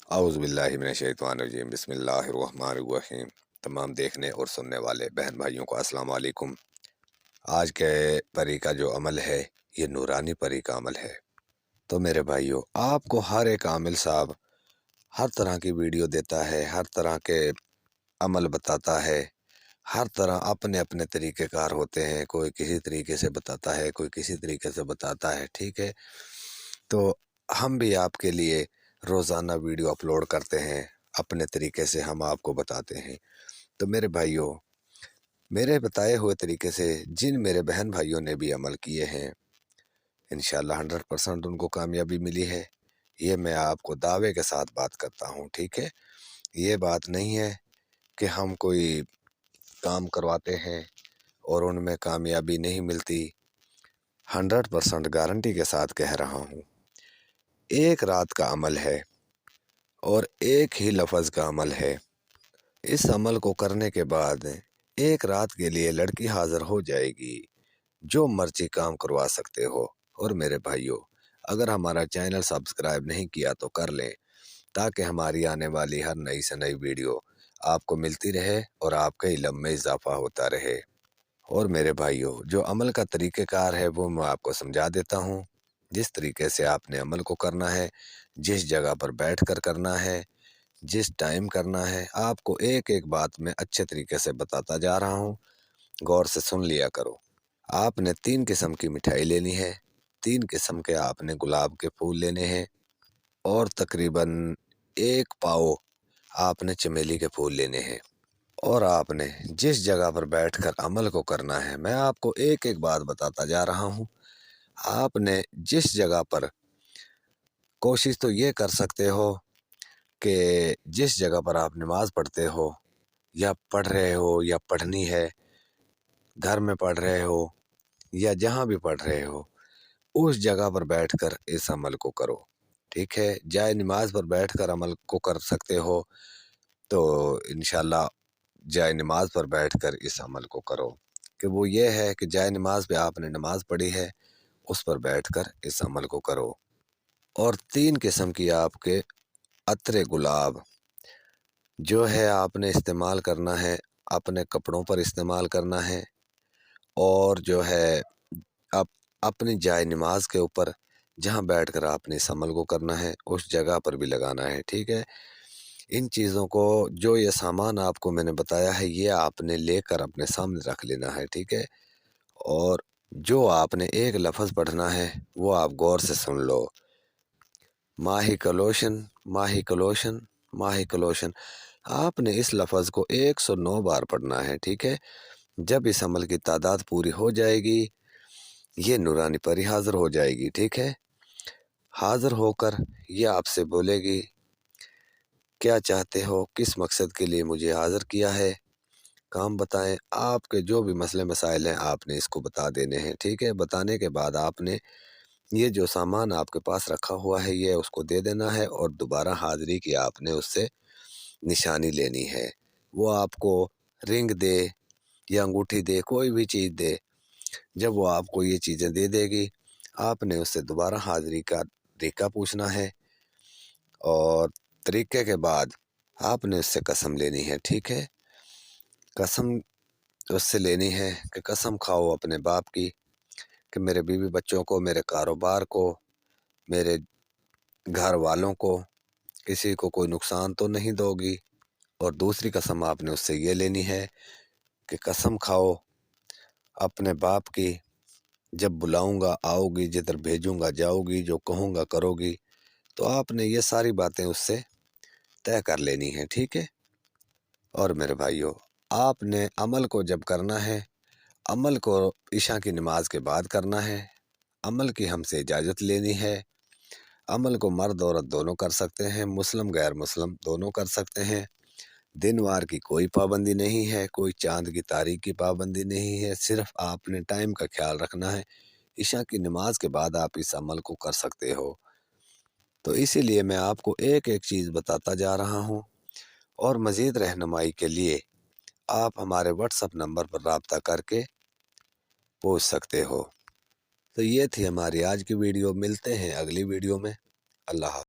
اعوذ باللہ من الشیطان الرجیم بسم اللہ الرحمن الرحیم۔ تمام دیکھنے اور سننے والے بہن بھائیوں کو السلام علیکم۔ آج کے پری کا جو عمل ہے یہ نورانی پری کا عمل ہے۔ تو میرے بھائیوں، آپ کو ہر ایک عامل صاحب ہر طرح کی ویڈیو دیتا ہے، ہر طرح کے عمل بتاتا ہے، ہر طرح اپنے اپنے طریقہ کار ہوتے ہیں۔ کوئی کسی طریقے سے بتاتا ہے، کوئی کسی طریقے سے بتاتا ہے، ٹھیک ہے۔ تو ہم بھی آپ کے لیے روزانہ ویڈیو اپلوڈ کرتے ہیں، اپنے طریقے سے ہم آپ کو بتاتے ہیں۔ تو میرے بھائیوں، میرے بتائے ہوئے طریقے سے جن میرے بہن بھائیوں نے بھی عمل کیے ہیں، انشاءاللہ 100% ان کو کامیابی ملی ہے۔ یہ میں آپ کو دعوے کے ساتھ بات کرتا ہوں، ٹھیک ہے۔ یہ بات نہیں ہے کہ ہم کوئی کام کرواتے ہیں اور ان میں کامیابی نہیں ملتی۔ 100% گارنٹی کے ساتھ کہہ رہا ہوں۔ ایک رات کا عمل ہے اور ایک ہی لفظ کا عمل ہے۔ اس عمل کو کرنے کے بعد ایک رات کے لیے لڑکی حاضر ہو جائے گی، جو مرضی کام کروا سکتے ہو۔ اور میرے بھائیوں، اگر ہمارا چینل سبسکرائب نہیں کیا تو کر لیں، تاکہ ہماری آنے والی ہر نئی سے نئی ویڈیو آپ کو ملتی رہے اور آپ کے علم میں اضافہ ہوتا رہے۔ اور میرے بھائیوں، جو عمل کا طریقہ کار ہے وہ میں آپ کو سمجھا دیتا ہوں۔ جس طریقے سے آپ نے عمل کو کرنا ہے، جس جگہ پر بیٹھ کر کرنا ہے، جس ٹائم کرنا ہے، آپ کو ایک ایک بات میں اچھے طریقے سے بتاتا جا رہا ہوں، غور سے سن لیا کرو۔ آپ نے 3 قسم کی مٹھائی لینی ہے، 3 قسم کے آپ نے گلاب کے پھول لینے ہیں، اور تقریباً 1 پاؤ آپ نے چمیلی کے پھول لینے ہیں۔ اور آپ نے جس جگہ پر بیٹھ کر عمل کو کرنا ہے، میں آپ کو ایک ایک بات بتاتا جا رہا ہوں۔ آپ نے جس جگہ پر کوشش تو یہ کر سکتے ہو کہ جس جگہ پر آپ نماز پڑھتے ہو یا پڑھ رہے ہو یا پڑھنی ہے، گھر میں پڑھ رہے ہو یا جہاں بھی پڑھ رہے ہو، اس جگہ پر بیٹھ کر اس عمل کو کرو، ٹھیک ہے۔ جائے نماز پر بیٹھ کر عمل کو کر سکتے ہو تو انشاءاللہ جائے نماز پر بیٹھ کر اس عمل کو کرو، کہ وہ یہ ہے کہ جائے نماز پہ آپ نے نماز پڑھی ہے، اس پر بیٹھ کر اس عمل کو کرو۔ اور 3 قسم کی آپ کے عطر گلاب جو ہے آپ نے استعمال کرنا ہے، اپنے کپڑوں پر استعمال کرنا ہے، اور جو ہے اپنی جائے نماز کے اوپر جہاں بیٹھ کر آپ نے اس عمل کو کرنا ہے اس جگہ پر بھی لگانا ہے، ٹھیک ہے۔ ان چیزوں کو، جو یہ سامان آپ کو میں نے بتایا ہے، یہ آپ نے لے کر اپنے سامنے رکھ لینا ہے، ٹھیک ہے۔ اور جو آپ نے ایک لفظ پڑھنا ہے وہ آپ غور سے سن لو۔ ماہی کلوشن، ماہی کلوشن، ماہی کلوشن۔ آپ نے اس لفظ کو 109 بار پڑھنا ہے، ٹھیک ہے۔ جب اس عمل کی تعداد پوری ہو جائے گی، یہ نورانی پری حاضر ہو جائے گی، ٹھیک ہے۔ حاضر ہو کر یہ آپ سے بولے گی، کیا چاہتے ہو، کس مقصد کے لیے مجھے حاضر کیا ہے، کام بتائیں۔ آپ کے جو بھی مسئلے مسائل ہیں آپ نے اس کو بتا دینے ہیں، ٹھیک ہے۔ بتانے کے بعد آپ نے یہ جو سامان آپ کے پاس رکھا ہوا ہے یہ اس کو دے دینا ہے، اور دوبارہ حاضری کی آپ نے اس سے نشانی لینی ہے۔ وہ آپ کو رنگ دے یا انگوٹھی دے، کوئی بھی چیز دے، جب وہ آپ کو یہ چیزیں دے دے گی، آپ نے اس سے دوبارہ حاضری کا طریقہ پوچھنا ہے، اور طریقے کے بعد آپ نے اس سے قسم لینی ہے، ٹھیک ہے۔ قسم اس سے لینی ہے کہ قسم کھاؤ اپنے باپ کی کہ میرے بیوی بچوں کو، میرے کاروبار کو، میرے گھر والوں کو، کسی کو کوئی نقصان تو نہیں دو گی۔ اور دوسری قسم آپ نے اس سے یہ لینی ہے کہ قسم کھاؤ اپنے باپ کی، جب بلاؤں گا آؤ گی، جدھر بھیجوں گا جاؤ گی، جو کہوں گا کرو گی۔ تو آپ نے یہ ساری باتیں اس سے طے کر لینی ہے، ٹھیک ہے۔ اور میرے بھائیوں، آپ نے عمل کو جب کرنا ہے، عمل کو عشاء کی نماز کے بعد کرنا ہے، عمل کی ہم سے اجازت لینی ہے۔ عمل کو مرد عورت دونوں کر سکتے ہیں، مسلم غیر مسلم دونوں کر سکتے ہیں۔ دن وار کی کوئی پابندی نہیں ہے، کوئی چاند کی تاریخ کی پابندی نہیں ہے، صرف آپ نے ٹائم کا خیال رکھنا ہے۔ عشاء کی نماز کے بعد آپ اس عمل کو کر سکتے ہو۔ تو اسی لیے میں آپ کو ایک ایک چیز بتاتا جا رہا ہوں، اور مزید رہنمائی کے لیے آپ ہمارے واٹس ایپ نمبر پر رابطہ کر کے پوچھ سکتے ہو۔ تو یہ تھی ہماری آج کی ویڈیو، ملتے ہیں اگلی ویڈیو میں۔ اللہ حافظ۔